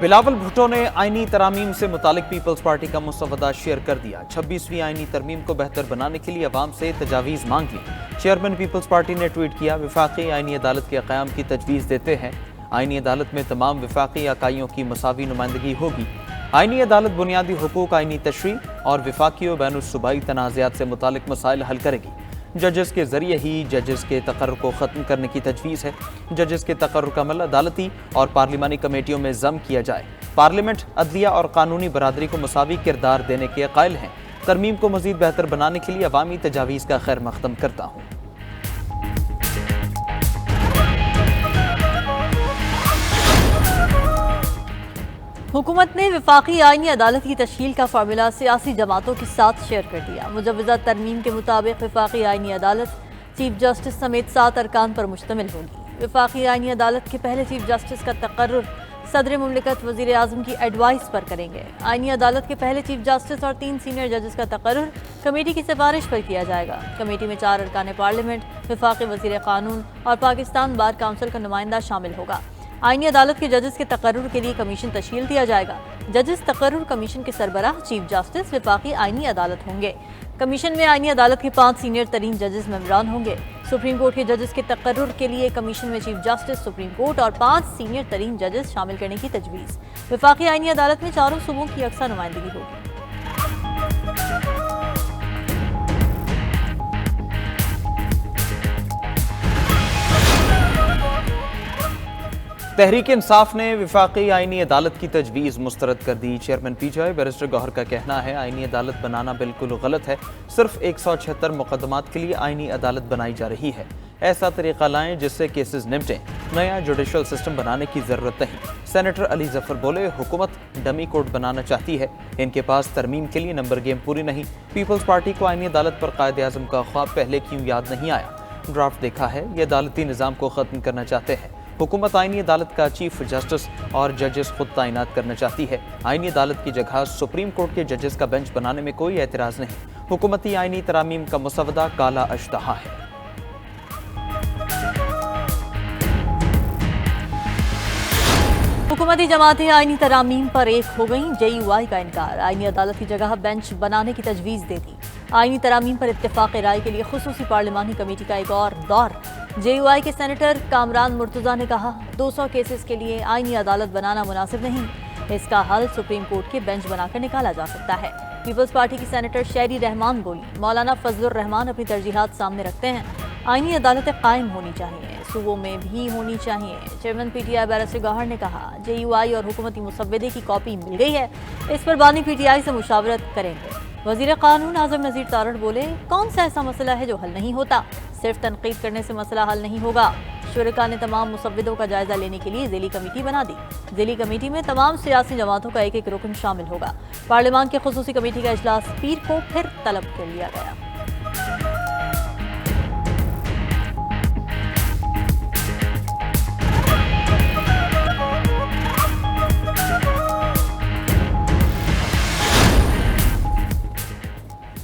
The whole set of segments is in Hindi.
बिलावल भुट्टो ने आईनी तरामीम से मुतालिक पीपल्स पार्टी का मुसवदा शेयर कर दिया। 26वीं आईनी तरमीम को बेहतर बनाने के लिए अवाम से तजावीज़ मांग ली। चेयरमैन पीपल्स पार्टी ने ट्वीट किया, वफाकी आईनी अदालत के क़याम की तजवीज़ देते हैं। आईनी अदालत में तमाम वफाकी इकाइयों की मसावी नुमाइंदगी होगी। आईनी अदालत बुनियादी हुकूक, आईनी तशरीह और वफाकी व बैनुल-सूबाई तनाज़ात से मुतालिक मसाइल हल करेगी। जजेस के जरिए ही जजेस के तकर्रुर को ख़त्म करने की तजवीज़ है। जजेस के तकर्रुर का अमल अदालती और पार्लिमानी कमेटियों में ज़म किया जाए। पार्लियामेंट अदलिया और कानूनी बरादरी को मसावी किरदार देने के कायल हैं। तरमीम को मज़ीद बेहतर बनाने के लिए अवामी तजावीज़ का खैर मक़दम करता हूँ। हुकूमत ने वफाकी आईनी अदालत की तश्कील का फार्मूला सियासी जमातों के साथ शेयर कर दिया। मुजव्वज़ा तरमीम के मुताबिक वफाकी आईनी अदालत चीफ जस्टिस समेत 7 अरकान पर मुश्तमिल होगी। वफाकी आईनी अदालत के पहले चीफ जस्टिस का तकर्रुर सदर मुमलिकत वज़ीर आज़म की एडवाइस पर करेंगे। आईनी अदालत के पहले चीफ जस्टिस और 3 सीनियर जजेस का तकर्रुर कमेटी की सिफारिश पर किया जाएगा। कमेटी में 4 अरकान पार्लियामेंट, वफाकी वज़ीर कानून और पाकिस्तान बार काउंसिल का नुमाइंदा शामिल होगा। आईनी अदालत के जजेस के तकर्रुर के लिए कमीशन तश्कील दिया जाएगा। जजेस तकर्रुर कमीशन के सरबराह चीफ जस्टिस वफाकी आईनी अदालत होंगे। कमीशन में आईनी अदालत के 5 सीनियर तरीन जजेस मेंबरान होंगे। सुप्रीम कोर्ट के जजेस के तकर्रुर के लिए कमीशन में चीफ जस्टिस, सुप्रीम कोर्ट और 5 सीनियर तरीन जजेस शामिल करने की तजवीज़। वफाकी आईनी अदालत में चारों सूबों की यकसा नुमाइंदगी होगी। तहरीक इंसाफ ने वफाकी आईनी अदालत की तजवीज़ मुस्तरद कर दी। चेयरमैन पीटीआई बैरिस्टर गौहर का कहना है, आईनी अदालत बनाना बिल्कुल गलत है। सिर्फ 176 मुकदमात के लिए आईनी अदालत बनाई जा रही है। ऐसा तरीका लाएं जिससे केसेस निपटें। नया जुडिशल सिस्टम बनाने की जरूरत नहीं। सेनेटर अली जफर बोले, हुकूमत डमी कोर्ट बनाना चाहती है। इनके पास तरमीम के लिए नंबर गेम पूरी नहीं। पीपल्स पार्टी को आईनी अदालत पर कायद आज़म का ख्वाब पहले क्यों याद नहीं आया? ड्राफ्ट देखा है, ये अदालती निज़ाम को ख़त्म करना चाहते हैं। हुकूमत आईनी अदालत का चीफ जस्टिस और जजेस खुद तैनात करना चाहती है। आईनी अदालत की जगह सुप्रीम कोर्ट के जजेस का बेंच बनाने में कोई एतराज़ नहीं। हुकूमती आईनी तरामीम का मुसवदा काला अश्तहा है। हुकूमती जमातें आईनी तरामीम पर एक हो गईं। JUI का इनकार। आईनी अदालत की जगह बेंच बनाने की तजवीज़ दे दी। आईनी तरामीम पर इत्तेफाक राय के लिए खुसूसी पार्लिमानी कमेटी का एक और दौर। JUI के सेनेटर कामरान मुर्तज़ा ने कहा, 200 केसेस के लिए आईनी अदालत बनाना मुनासिब नहीं। इसका हल सुप्रीम कोर्ट के बेंच बनाकर निकाला जा सकता है। पीपल्स पार्टी की सेनेटर शहरी रहमान बोली, मौलाना फजलुर रहमान अपनी तरजीहात सामने रखते हैं। आईनी अदालतें कायम होनी चाहिए, सूबों में भी होनी चाहिए। चेयरमैन PTI बैरिस्टर गौहर ने कहा, JUI और हुकूमती मुसव्वदे की कॉपी मिल गई है, इस पर बानी PTI से मुशावरत करेंगे। वज़ीर कानून आज़म नज़ीर तारड़ बोले, कौन सा ऐसा मसला है जो हल नहीं होता? सिर्फ तनकीद करने से मसला हल नहीं होगा। शुरका ने तमाम मुसव्वदों का जायजा लेने के लिए ज़िली कमेटी बना दी। ज़िली कमेटी में तमाम सियासी जमातों का एक रुकन शामिल होगा। पार्लियामान की खुसूसी कमेटी का इजलास पीर को फिर तलब कर लिया गया।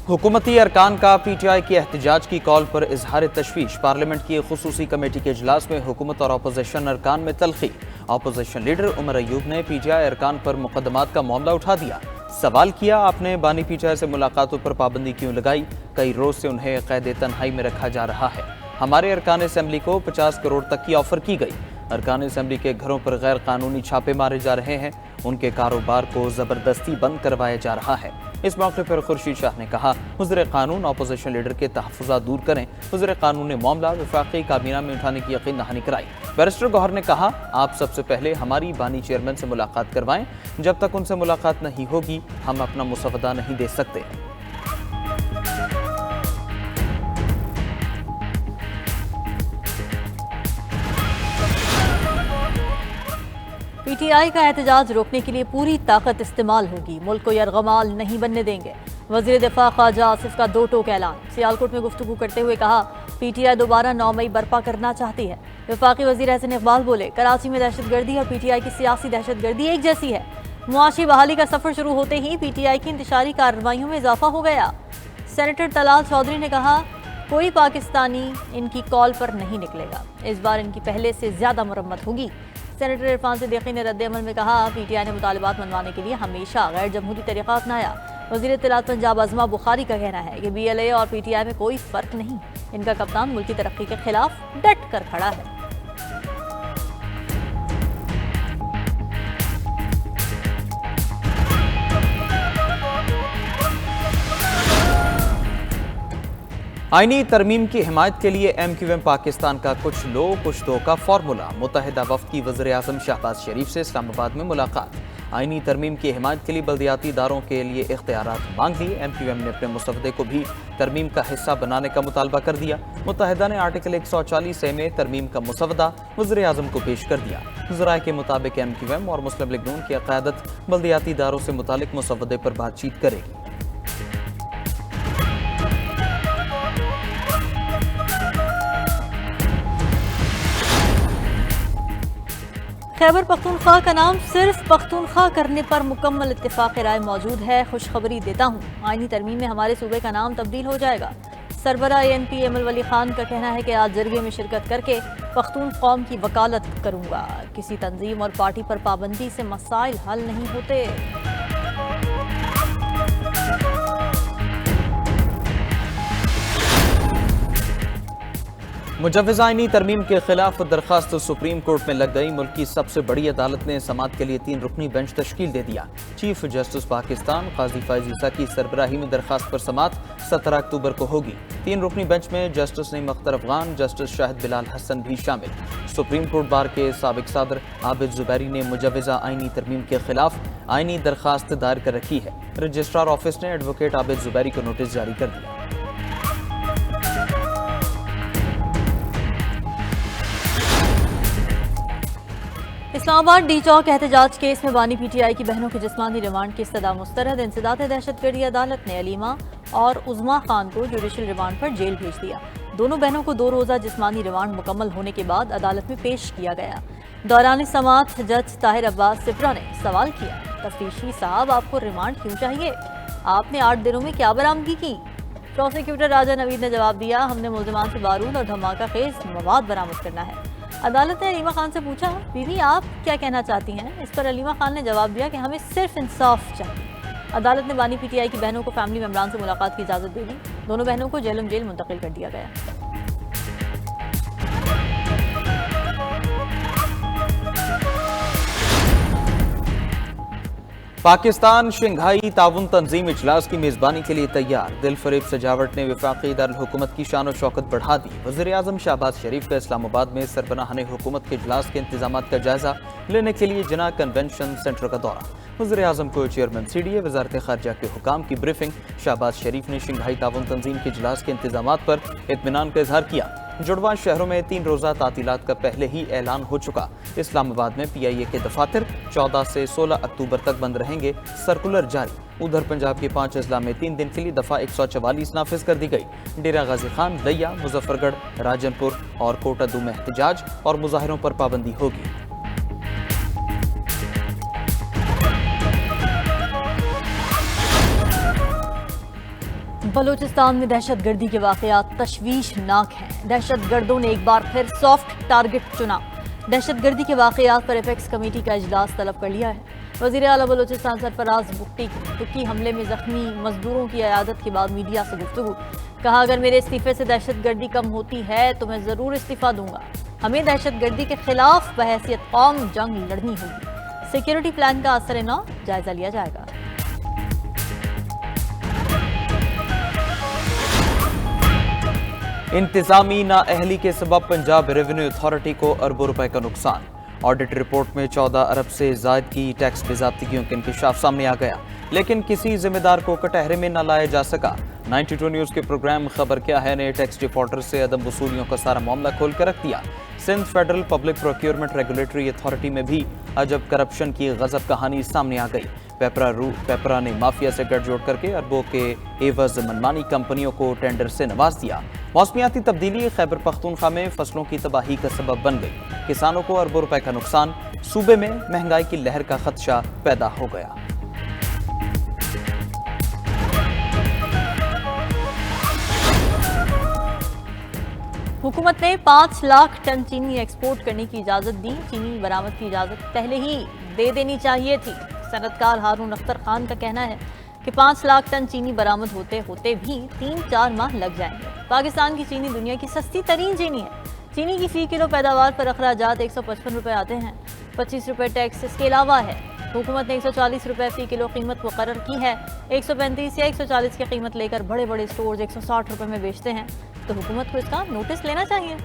हुकूमती अरकान का PTI की एहतजाज की कॉल पर इजहार तशवीश। पार्लियामेंट की खुसूसी कमेटी के इजलास में हुकूमत और अपोजिशन अरकान में तलखी। अपोजिशन लीडर उमर अयूब ने PTI अरकान पर मुकदमात का मामला उठा दिया। सवाल किया, आपने बानी PTI से मुलाकातों पर पाबंदी क्यों लगाई? कई रोज से उन्हें कैद तन्हाई में रखा जा रहा है। हमारे अरकान असम्बली को 50 करोड़ तक की ऑफर की गई। अरकान असम्बली के घरों पर गैर कानूनी छापे मारे जा रहे हैं। उनके कारोबार को जबरदस्ती बंद करवाया जा रहा है। इस मौके पर खुर्शीद शाह ने कहा, हुज़ुर कानून अपोजिशन लीडर के तहफ़्फ़ुज़ात दूर करें। हुज़ुर कानून ने मामला वफाकी काबीना में उठाने की यकीन दहानी कराई। बैरिस्टर गौहर ने कहा, आप सबसे पहले हमारी बानी चेयरमैन से मुलाकात करवाएं। जब तक उनसे मुलाकात नहीं होगी हम अपना मुसवदा नहीं दे सकते। PTI का एहतजाज रोकने के लिए पूरी ताकत इस्तेमाल होगी। मुल्क को यरगमाल नहीं बनने देंगे। वज़ीर दिफा ख्वाजा आसिफ का 2 टोक ऐलान। सियालकोट में गुफ्तगू करते हुए कहा, PTI दोबारा 9 मई बर्पा करना चाहती है। वफाकी वज़ीर एहसन इकबाल बोले, कराची में दहशतगर्दी और PTI की सियासी दहशतगर्दी एक जैसी है। मुआशी बहाली का सफर शुरू होते ही PTI की इंतशारी कार्रवाइयों में इजाफा हो गया। सेनेटर तलाल चौधरी ने कहा, कोई पाकिस्तानी इनकी कॉल पर नहीं निकलेगा। इस बार इनकी पहले से ज्यादा मरम्मत होगी। सेनेटर इरफान सिद्दीकी ने रद्द-ए-अमल में कहा, PTI ने मुतालबात मनवाने के लिए हमेशा गैर जमहूरी तरीका अपनाया। वज़ीर इत्तलात पंजाब अज़मा बुखारी का कहना है कि BLA और PTI में कोई फ़र्क नहीं। इनका कप्तान मुल्क की तरक्की के खिलाफ डट कर खड़ा है। आईनी तरमीम की हिमायत के लिए MQM पाकिस्तान का कुछ लो कुछ दो का फार्मूला। मुत्तहिदा वफ़द की वज़ीर आज़म शहबाज शरीफ से इस्लामाबाद में मुलाकात। आईनी तरमीम की हिमायत के लिए बल्दियाती इदारों के लिए इख्तियारात मांग लिए। MQM ने अपने मुसवदे को भी तरमीम का हिस्सा बनाने का मुतालबा कर दिया। मुत्तहिदा ने आर्टिकल 140A में तरमीम का मुसवदा वज़ीर आज़म को पेश कर दिया। ज़राए के मुताबिक MQM और मुस्लिम लीग नून की क़यादत बल्दियाती इदारों से मुतालिक मुसवदे पर बातचीत करेगी। खैबर पख्तूनख्वा का नाम सिर्फ पख्तूनख्वा करने पर मुकम्मल इत्तिफाक राय मौजूद है। खुशखबरी देता हूँ, आईनी तरमीम में हमारे सूबे का नाम तब्दील हो जाएगा। सरबरा ANP अमल वली खान का कहना है कि आज जरगे में शिरकत करके पख्तून कौम की वकालत करूँगा। किसी तंजीम और पार्टी पर पाबंदी से मसाइल हल नहीं होते। मुजव्वज़ आईनी तरमीम के खिलाफ दरख्वास्त सुप्रीम कोर्ट में लग गई। मुल्क की सबसे बड़ी अदालत ने समाअत के लिए 3 रुकनी बेंच तश्कील दे दिया। चीफ जस्टिस पाकिस्तान काजी फैज़ ईसा की सरबराही में दरख्वास्त पर समाअत 17 अक्टूबर को होगी। 3 रुकनी बेंच में जस्टिस नईम अख्तर अफगान, जस्टिस शाहिद बिलाल हसन भी शामिल। सुप्रीम कोर्ट बार के साबिक सदर आबिद जुबैरी ने मुजव्वज़ा आईनी तरमीम के खिलाफ आईनी दरख्वास्त दायर कर रखी है। रजिस्ट्रार ऑफिस ने एडवोकेट आबिद जुबैरी को नोटिस जारी कर दिया। इस्लामाबाद डी चौक एहतजाज केस में बानी PTI की बहनों के जिस्मानी रिमांड की इस्तदा मुस्तरद। इंसदाद दहशतगर्दी अदालत ने अलीमा और उज़मा खान को जुडिशल रिमांड पर जेल भेज दिया। दोनों बहनों को 2 रोज़ा जिस्मानी रिमांड मुकम्मल होने के बाद अदालत में पेश किया गया। दौरान समाअत जज ताहिर अब्बास सिप्रा ने सवाल किया, तफ्तीशी साहब आपको रिमांड क्यों चाहिए? आपने 8 दिनों में क्या बरामदगी की? प्रोसिक्यूटर राजा नवीद ने जवाब दिया, हमने मुल्ज़िमान से बारूद और धमाका खेज मवाद बरामद करना है। अदालत ने अलीमा खान से पूछा, बीवी आप क्या कहना चाहती हैं? इस पर अलीमा खान ने जवाब दिया कि हमें सिर्फ इंसाफ चाहिए। अदालत ने बानी PTI की बहनों को फैमिली मेंबरान से मुलाकात की इजाज़त दे दी। दोनों बहनों को जेल मुंतकिल कर दिया गया। पाकिस्तान शंघाई ताउन तंजीम इजलास की मेज़बानी के लिए तैयार। दिलफरेब सजावट ने वफाकी दारुल-हुकूमत की शान और शौकत बढ़ा दी। वज़ीर आज़म शहबाज शरीफ का इस्लामाबाद में सरबराहाने हुकूमत के इजलास के इंतजामात का जायजा लेने के लिए जिना कन्वेंशन सेंटर का दौरा। वज़ीर आज़म को चेयरमैन CDA वज़ारत ख़ारजा के हुकाम की ब्रीफिंग। शहबाज शरीफ ने शंघाई ताउन तंजीम के इजलास के इंतजामात पर इत्मीनान का इजहार किया। जुड़वा शहरों में 3 रोज़ा तातीलात का पहले ही ऐलान हो चुका। इस्लामाबाद में PIA के दफातर 14 से 16 अक्टूबर तक बंद रहेंगे। सर्कुलर जारी। उधर पंजाब के 5 अजला में 3 दिन के लिए दफ़ा 144 नाफिज कर दी गई। डेरा गाजी खान, दैया, मुजफ्फरगढ़, राजनपुर और कोटादू में एहतजाज और मुजाहिरों पर पाबंदी होगी। बलूचिस्तान में दहशतगर्दी के वाक़यात तशवीशनाक हैं। दहशतगर्दों ने एक बार फिर सॉफ्ट टारगेट चुना। दहशतगर्दी के वाक़यात पर एपेक्स कमेटी का इजलास तलब कर लिया है। वज़ीर आला बलूचिस्तान सरफराज बुक्की हमले में ज़ख्मी मजदूरों की इयादत के बाद मीडिया से गुफ्तगू। कहा, अगर मेरे इस्तीफे से दहशतगर्दी कम होती है तो मैं ज़रूर इस्तीफ़ा दूंगा। हमें दहशतगर्दी के खिलाफ बहैसियत कौम जंग लड़नी होगी। सिक्योरिटी प्लान का असर न जायज़ा लिया जाएगा। इंतजामी नाअहली के सबब पंजाब रेवेन्यू अथॉरिटी को अरबों रुपए का नुकसान। ऑडिट रिपोर्ट में 14 अरब से ज़ायद की टैक्स बेज़ाब्तियों का इंकशाफ सामने आ गया, लेकिन किसी जिम्मेदार को कटहरे में न लाया जा सका। 92 न्यूज़ के प्रोग्राम खबर क्या है ने टैक्स डिफॉल्टर से अदम वसूलियों का सारा मामला खोल कर रख दिया। Sindh federal public procurement regulatory authority में भी अजब करप्शन की गजब कहानी सामने आ गई। पेपरा ने माफिया से गठजोड़ करके अरबों के एवज मनमानी कंपनियों को टेंडर से नवाज दिया। मौसमियाती तब्दीली खैबर पख्तूनख्वा में फसलों की तबाही का सबब बन गई। किसानों को अरबों रुपए का नुकसान। सूबे में महंगाई की लहर का खदशा पैदा हो गया। हुकूमत ने 5 लाख टन चीनी एक्सपोर्ट करने की इजाज़त दी। चीनी बरामद की इजाज़त पहले ही दे देनी चाहिए थी। सनतकार हारून अख्तर खान का कहना है कि 5 लाख टन चीनी बरामद होते होते भी 3-4 माह लग जाएंगे। पाकिस्तान की चीनी दुनिया की सस्ती तरीन चीनी है। चीनी की फ़ी किलो पैदावार पर अखराजात 155 रुपये आते हैं, 25 रुपये टैक्स इसके अलावा है। हुकूमत ने 140 रुपये फ़ी किलो कीमत मुकर्रर की है। 135 या 140 की कीमत लेकर बड़े बड़े स्टोर्स 160 रुपये में बेचते हैं, तो हुकूमत को इसका नोटिस लेना चाहिए।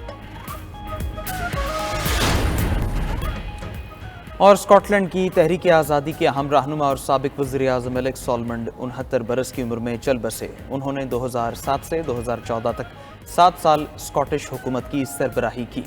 और स्कॉटलैंड की तहरीक आज़ादी के अहम रहनुमा और साबिक वज़ीर-ए-आज़म एलेक्स सॉलमंड 69 बरस की उम्र में चल बसे। उन्होंने 2007 से 2014 तक 7 साल स्कॉटिश हुकूमत की सरबराही की।